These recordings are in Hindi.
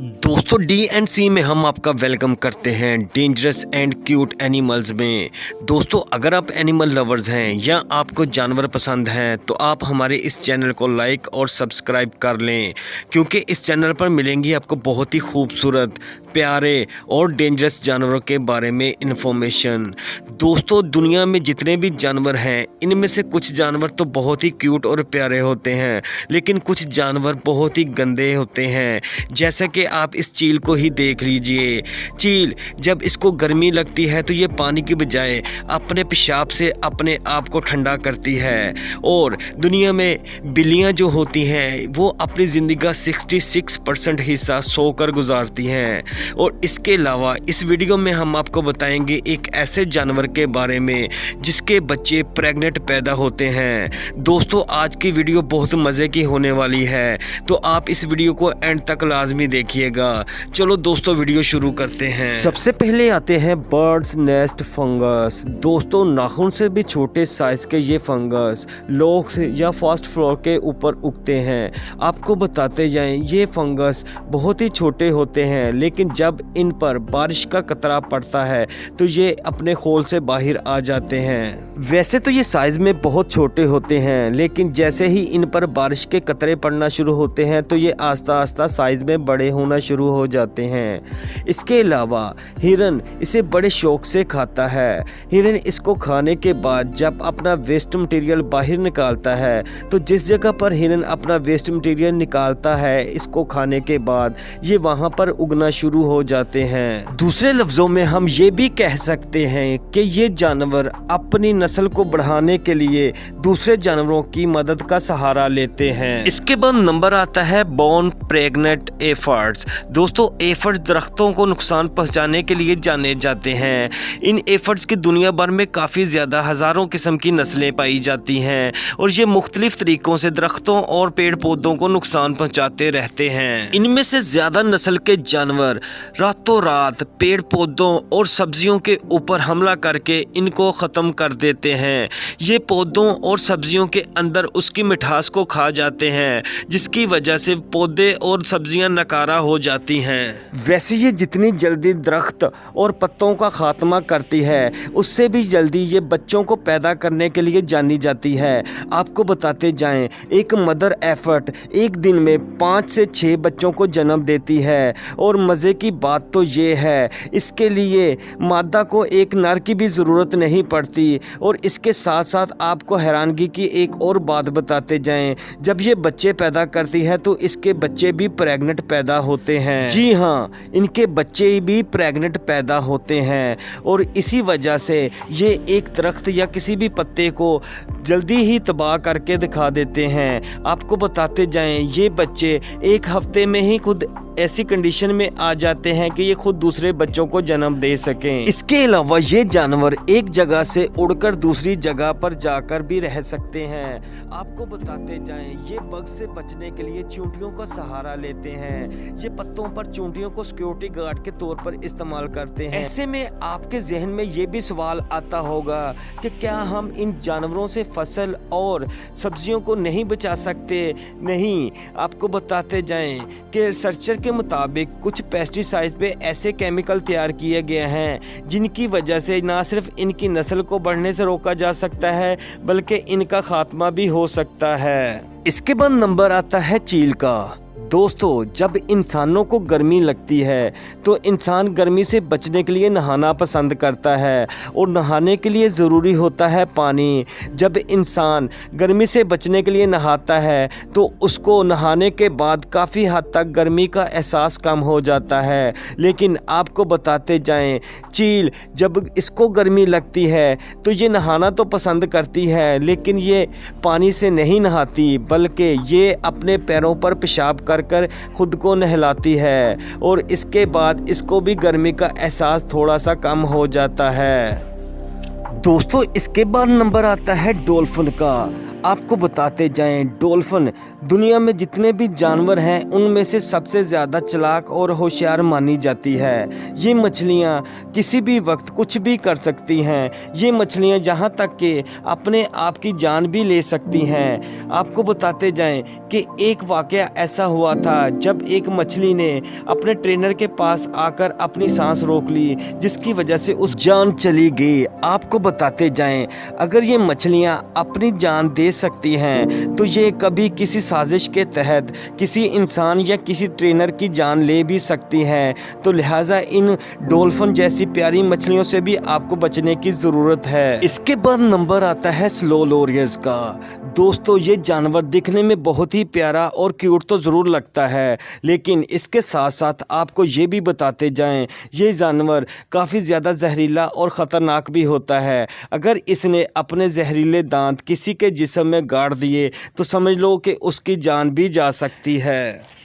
दोस्तों D&C में हम आपका वेलकम करते हैं डेंजरस एंड क्यूट एनिमल्स में। दोस्तों अगर आप एनिमल लवर्स हैं या आपको जानवर पसंद हैं तो आप हमारे इस चैनल को लाइक और सब्सक्राइब कर लें, क्योंकि इस चैनल पर मिलेंगी आपको बहुत ही खूबसूरत, प्यारे और डेंजरस जानवरों के बारे में इंफॉर्मेशन। दोस्तों दुनिया में जितने भी जानवर हैं इनमें से कुछ जानवर तो बहुत ही क्यूट और प्यारे होते हैं, लेकिन कुछ जानवर बहुत ही गंदे होते हैं। जैसा कि आप इस चील को ही देख लीजिए। चील जब इसको गर्मी लगती है तो ये पानी की बजाय अपने पेशाब से अपने आप को ठंडा करती है। और दुनिया में बिल्लियां जो होती हैं वो अपनी ज़िंदगी का 66% हिस्सा सोकर गुजारती हैं। और इसके अलावा इस वीडियो में हम आपको बताएंगे एक ऐसे जानवर के बारे में जिसके बच्चे प्रेग्नेंट पैदा होते हैं। दोस्तों आज की वीडियो बहुत मज़े की होने वाली है, तो आप इस वीडियो को एंड तक लाजमी देखिएगा। चलो दोस्तों वीडियो शुरू करते हैं। सबसे पहले आते हैं बर्ड्स नेस्ट फंगस। दोस्तों नाखून से भी छोटे साइज के ये फंगस लोक्स या फर्स्ट फ्लोर के ऊपर उगते हैं। आपको बताते जाएं ये फंगस बहुत ही छोटे होते हैं, लेकिन जब इन पर बारिश का कतरा पड़ता है तो ये अपने खोल से बाहर आ जाते हैं। वैसे तो ये साइज में बहुत छोटे होते हैं, लेकिन जैसे ही इन पर बारिश के कतरे पड़ना शुरू होते हैं तो ये आस्ता आस्ता साइज में बड़े होना शुरू हो जाते हैं। इसके अलावा हिरन इसे बड़े शौक से खाता है। हिरन इसको खाने के बाद जब अपना वेस्ट मटेरियल बाहर निकालता है तो जिस जगह पर हिरन अपना वेस्ट मटेरियल निकालता है इसको खाने के बाद ये वहाँ पर उगना शुरू हो जाते हैं। दूसरे लफ्जों में हम ये भी कह सकते हैं कि ये जानवर अपनी नस्ल को बढ़ाने के लिए दूसरे जानवरों की मदद का सहारा लेते हैं। इसके बाद नंबर आता है बोन प्रेग्नेंट एफर्ट्स। दोस्तों एफर्ट्स दरख्तों को नुकसान पहुंचाने के लिए जाने जाते हैं। इन एफर्ट्स की दुनिया भर में काफ़ी ज़्यादा हज़ारों किस्म की नस्लें पाई जाती हैं और ये मुख्तलिफ तरीक़ों से दरख्तों और पेड़ पौधों को नुकसान पहुंचाते रहते हैं। इनमें से ज़्यादा नस्ल के जानवर रातों रात पेड़ पौधों और सब्जियों के ऊपर हमला करके इनको ख़त्म कर देते हैं। ये पौधों और सब्जियों के अंदर उसकी मिठास को खा जाते हैं, जिसकी वजह से पौधे और सब्जियां नकारा हो जाती हैं। वैसे ये जितनी जल्दी दरख्त और पत्तों का खात्मा करती है उससे भी जल्दी ये बच्चों को पैदा करने के लिए जानी जाती है। आपको बताते जाएं एक मदर एफर्ट एक दिन में 5 से 6 बच्चों को जन्म देती है। और मज़े की बात तो ये है इसके लिए मादा को एक नर की भी ज़रूरत नहीं पड़ती। और इसके साथ साथ आपको हैरानगी की एक और बात बताते जाएं, जब ये बच्चे पैदा करती है तो इसके बच्चे भी प्रेग्नेंट पैदा होते हैं। जी हाँ, इनके बच्चे भी प्रेग्नेंट पैदा होते हैं और इसी वजह से ये एक दरख्त या किसी भी पत्ते को जल्दी ही तबाह करके दिखा देते हैं। आपको बताते जाएं ये बच्चे एक हफ्ते में ही खुद ऐसी कंडीशन में आ जाते हैं कि ये खुद दूसरे बच्चों को जन्म दे सकें। इसके अलावा ये जानवर एक जगह से उड़कर दूसरी जगह पर जाकर भी रह सकते हैं। आपको बताते जाएं ये बग से बचने के लिए चूंटियों का सहारा लेते हैं। ये पत्तों पर चूंटियों को सिक्योरिटी गार्ड के तौर पर इस्तेमाल करते हैं। ऐसे में आपके जहन में ये भी सवाल आता होगा कि क्या हम इन जानवरों से फसल और सब्जियों को नहीं बचा सकते? नहीं, आपको बताते जाएं कि रिसर्चर के मुताबिक कुछ पेस्टिसाइड पे ऐसे केमिकल तैयार किए गए हैं जिनकी वजह से ना सिर्फ इनकी नस्ल को बढ़ने से रोका जा सकता है बल्कि इनका खात्मा भी हो सकता है। इसके बाद नंबर आता है चील का। दोस्तों जब इंसानों को गर्मी लगती है तो इंसान गर्मी से बचने के लिए नहाना पसंद करता है और नहाने के लिए ज़रूरी होता है पानी। जब इंसान गर्मी से बचने के लिए नहाता है तो उसको नहाने के बाद काफ़ी हद तक गर्मी का एहसास कम हो जाता है। लेकिन आपको बताते जाएं चील जब इसको गर्मी लगती है तो ये नहाना तो पसंद करती है, लेकिन ये पानी से नहीं नहाती बल्कि ये अपने पैरों पर पेशाब कर खुद को नहलाती है और इसके बाद इसको भी गर्मी का एहसास थोड़ा सा कम हो जाता है। दोस्तों इसके बाद नंबर आता है डॉल्फिन का। आपको बताते जाएं, डॉल्फिन दुनिया में जितने भी जानवर हैं उनमें से सबसे ज़्यादा चालाक और होशियार मानी जाती है। ये मछलियाँ किसी भी वक्त कुछ भी कर सकती हैं। ये मछलियाँ यहाँ तक कि अपने आप की जान भी ले सकती हैं। आपको बताते जाएं कि एक वाक़या ऐसा हुआ था जब एक मछली ने अपने ट्रेनर के पास आकर अपनी सांस रोक ली, जिसकी वजह से उस जान चली गई। आपको बताते जाएं, अगर ये मछलियाँ अपनी जान दे सकती हैं तो ये कभी किसी साजिश के तहत किसी इंसान या किसी ट्रेनर की जान ले भी सकती हैं। तो लिहाजा इन डॉल्फिन जैसी प्यारी मछलियों से भी आपको बचने की ज़रूरत है। इसके बाद नंबर आता है स्लो लॉरियर्स का। दोस्तों, ये जानवर दिखने में बहुत ही प्यारा और क्यूट तो ज़रूर लगता है, लेकिन इसके साथ साथ आपको ये भी बताते जाएं, ये जानवर काफ़ी ज़्यादा जहरीला और ख़तरनाक भी होता है। अगर इसने अपने जहरीले दांत किसी के जिस्म में गाड़ दिए तो समझ लो कि उसकी जान भी जा सकती है।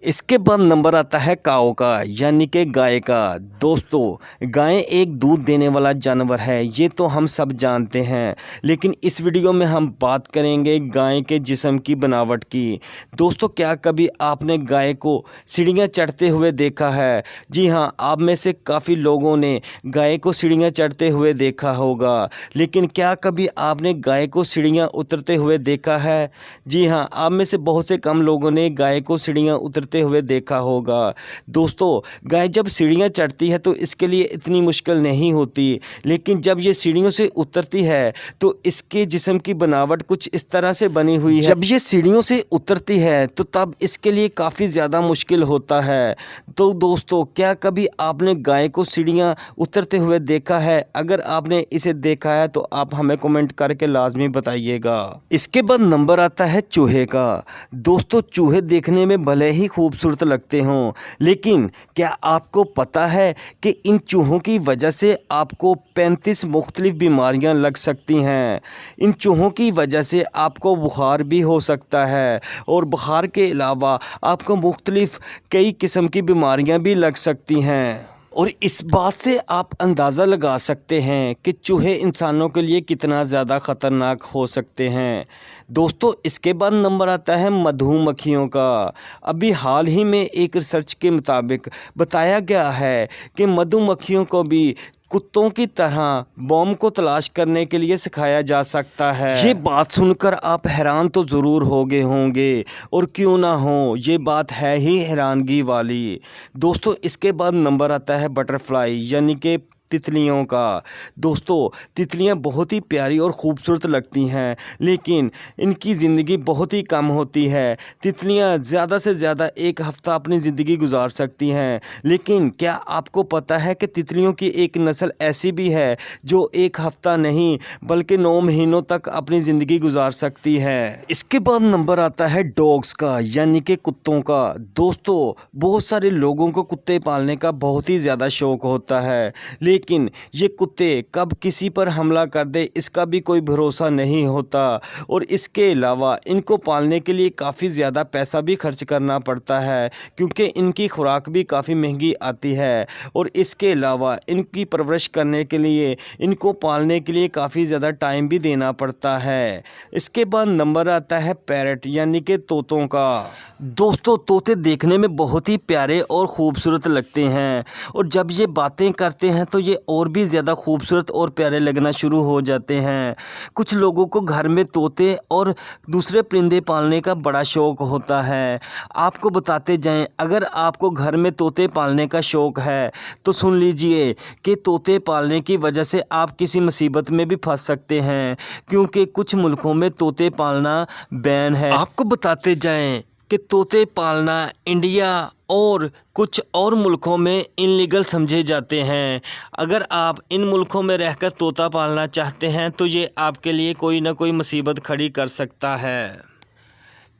इसके बाद नंबर आता है काऊ का, यानी कि गाय का। दोस्तों, गाय एक दूध देने वाला जानवर है, ये तो हम सब जानते हैं, लेकिन इस वीडियो में हम बात करेंगे गाय के जिस्म की बनावट की। दोस्तों, क्या कभी आपने गाय को सीढ़ियाँ चढ़ते हुए देखा है? जी हाँ, आप में से काफ़ी लोगों ने गाय को सीढ़ियाँ चढ़ते हुए देखा होगा, लेकिन क्या कभी आपने गाय को सीढ़ियाँ उतरते हुए देखा है? जी हाँ, आप में से बहुत से कम लोगों ने गाय को सीढ़ियाँ उतरते हुए देखा होगा। दोस्तों, गाय जब सीढ़ियाँ चढ़ती है तो इसके लिए इतनी मुश्किल नहीं होती, लेकिन जब ये सीढ़ियों से उतरती है तो इसके जिस्म की बनावट कुछ इस तरह से बनी हुई है। जब ये सीढ़ियों से उतरती है तो तब इसके लिए काफ़ी ज़्यादा मुश्किल होता है। तो दोस्तों, क्या कभी आपने गाय को सीढ़ियाँ उतरते हुए देखा है? अगर आपने इसे देखा है तो आप हमें कमेंट करके लाजमी बताइएगा। इसके बाद नंबर आता है चूहे का। दोस्तों, चूहे देखने में भले ही खूबसूरत लगते हों, लेकिन क्या आपको पता है कि इन चूहों की वजह से आपको 35 मुख्तलिफ बीमारियां लग सकती हैं। इन चूहों की वजह से आपको बुखार भी हो सकता है, और बुखार के अलावा आपको मुख्तलिफ कई किस्म की बीमारियां भी लग सकती हैं। और इस बात से आप अंदाज़ा लगा सकते हैं कि चूहे इंसानों के लिए कितना ज़्यादा ख़तरनाक हो सकते हैं। दोस्तों, इसके बाद नंबर आता है मधुमक्खियों का। अभी हाल ही में एक रिसर्च के मुताबिक बताया गया है कि मधुमक्खियों को भी कुत्तों की तरह बॉम्ब को तलाश करने के लिए सिखाया जा सकता है। ये बात सुनकर आप हैरान तो ज़रूर हो गए होंगे, और क्यों ना हो, ये बात है ही हैरानगी वाली। दोस्तों, इसके बाद नंबर आता है बटरफ्लाई, यानी कि तितलियों का। दोस्तों, तितलियां बहुत ही प्यारी और ख़ूबसूरत लगती हैं, लेकिन इनकी ज़िंदगी बहुत ही कम होती है। तितलियां ज़्यादा से ज़्यादा एक हफ़्ता अपनी ज़िंदगी गुजार सकती हैं, लेकिन क्या आपको पता है कि तितलियों की एक नस्ल ऐसी भी है जो एक हफ़्ता नहीं बल्कि 9 महीनों तक अपनी ज़िंदगी गुजार सकती है। इसके बाद नंबर आता है डॉग्स का, यानी कि कुत्तों का। दोस्तों, बहुत सारे लोगों को कुत्ते पालने का बहुत ही ज़्यादा शौक़ होता है, लेकिन ये कुत्ते कब किसी पर हमला कर दे इसका भी कोई भरोसा नहीं होता, और इसके अलावा इनको पालने के लिए काफ़ी ज़्यादा पैसा भी खर्च करना पड़ता है, क्योंकि इनकी खुराक भी काफ़ी महंगी आती है, और इसके अलावा इनकी परवरिश करने के लिए, इनको पालने के लिए काफ़ी ज़्यादा टाइम भी देना पड़ता है। इसके बाद नंबर आता है पैरट, यानी कि तोतों का। दोस्तों, तोते देखने में बहुत ही प्यारे और ख़ूबसूरत लगते हैं, और जब ये बातें करते हैं तो ये और भी ज़्यादा खूबसूरत और प्यारे लगना शुरू हो जाते हैं। कुछ लोगों को घर में तोते और दूसरे परिंदे पालने का बड़ा शौक़ होता है। आपको बताते जाएं, अगर आपको घर में तोते पालने का शौक़ है तो सुन लीजिए कि तोते पालने की वजह से आप किसी मुसीबत में भी फंस सकते हैं, क्योंकि कुछ मुल्कों में तोते पालना बैन है। आपको बताते जाएं कि तोते पालना इंडिया और कुछ और मुल्कों में इनलीगल समझे जाते हैं। अगर आप इन मुल्कों में रहकर तोता पालना चाहते हैं तो ये आपके लिए कोई ना कोई मुसीबत खड़ी कर सकता है।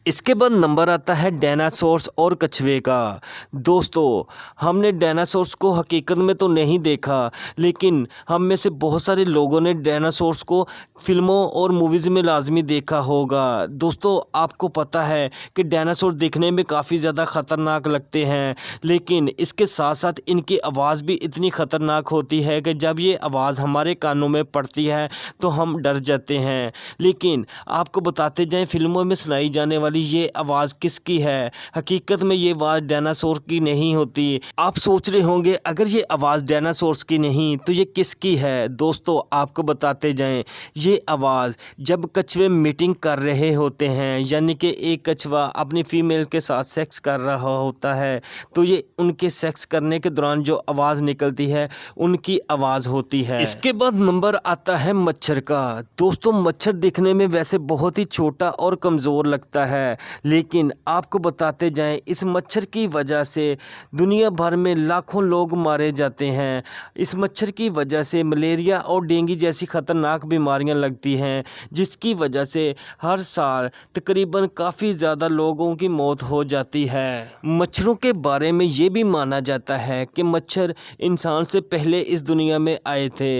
इसके बाद नंबर आता है डायनासोर्स और कछुए का। दोस्तों, हमने डायनासोर्स को हकीकत में तो नहीं देखा, लेकिन हम में से बहुत सारे लोगों ने डायनासोर्स को फिल्मों और मूवीज़ में लाजमी देखा होगा। दोस्तों, आपको पता है कि डायनासोर दिखने में काफ़ी ज़्यादा ख़तरनाक लगते हैं, लेकिन इसके साथ साथ इनकी आवाज़ भी इतनी ख़तरनाक होती है कि जब ये आवाज़ हमारे कानों में पड़ती है तो हम डर जाते हैं। लेकिन आपको बताते जाएं, फिल्मों में सुनाई जाने वाली ये आवाज़ किसकी है? हकीकत में ये आवाज़ डायनासोर की नहीं होती। आप सोच रहे होंगे, अगर ये आवाज़ डायनासोर्स की नहीं तो ये किसकी है? दोस्तों, आपको बताते जाएं, ये आवाज़ जब कछुए मीटिंग कर रहे होते हैं, यानी कि एक कछुआ अपनी फीमेल के साथ सेक्स कर रहा होता है, तो ये उनके सेक्स करने के दौरान जो आवाज़ निकलती है उनकी आवाज़ होती है। इसके बाद नंबर आता है मच्छर का। दोस्तों, मच्छर दिखने में वैसे बहुत ही छोटा और कमज़ोर लगता है, लेकिन आपको बताते जाएं, इस मच्छर की वजह से दुनिया भर में लाखों लोग मारे जाते हैं। इस मच्छर की वजह से मलेरिया और डेंगू जैसी ख़तरनाक बीमारियां लगती हैं, जिसकी वजह से हर साल तकरीबन काफ़ी ज़्यादा लोगों की मौत हो जाती है। मच्छरों के बारे में ये भी माना जाता है कि मच्छर इंसान से पहले इस दुनिया में आए थे।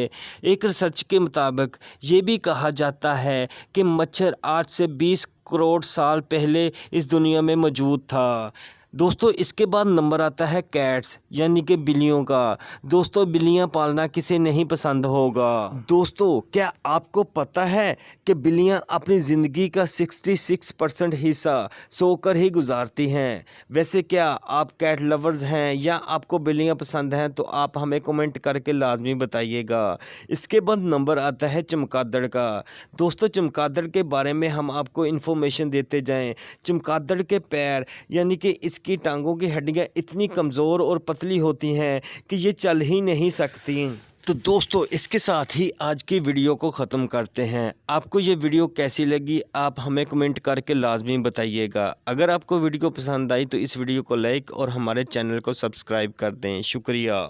एक रिसर्च के मुताबिक ये भी कहा जाता है कि मच्छर 8 से 20 करोड़ साल पहले इस दुनिया में मौजूद था। दोस्तों, इसके बाद नंबर आता है कैट्स, यानी कि बिल्लियों का। दोस्तों, बिल्लियां पालना किसे नहीं पसंद होगा। दोस्तों, क्या आपको पता है कि बिल्लियां अपनी ज़िंदगी का 66% हिस्सा सोकर ही गुजारती हैं? वैसे क्या आप कैट लवर्स हैं या आपको बिल्लियां पसंद हैं? तो आप हमें कमेंट करके लाजमी बताइएगा। इसके बाद नंबर आता है चमगादड़ का। दोस्तों, चमगादड़ के बारे में हम आपको इन्फॉर्मेशन देते जाएं। चमगादड़ के पैर, यानी कि इसकी टांगों की हड्डियां इतनी कमज़ोर और पतली होती हैं कि ये चल ही नहीं सकती। तो दोस्तों, इसके साथ ही आज की वीडियो को ख़त्म करते हैं। आपको ये वीडियो कैसी लगी, आप हमें कमेंट करके लाजमी बताइएगा। अगर आपको वीडियो पसंद आई तो इस वीडियो को लाइक और हमारे चैनल को सब्सक्राइब कर दें। शुक्रिया।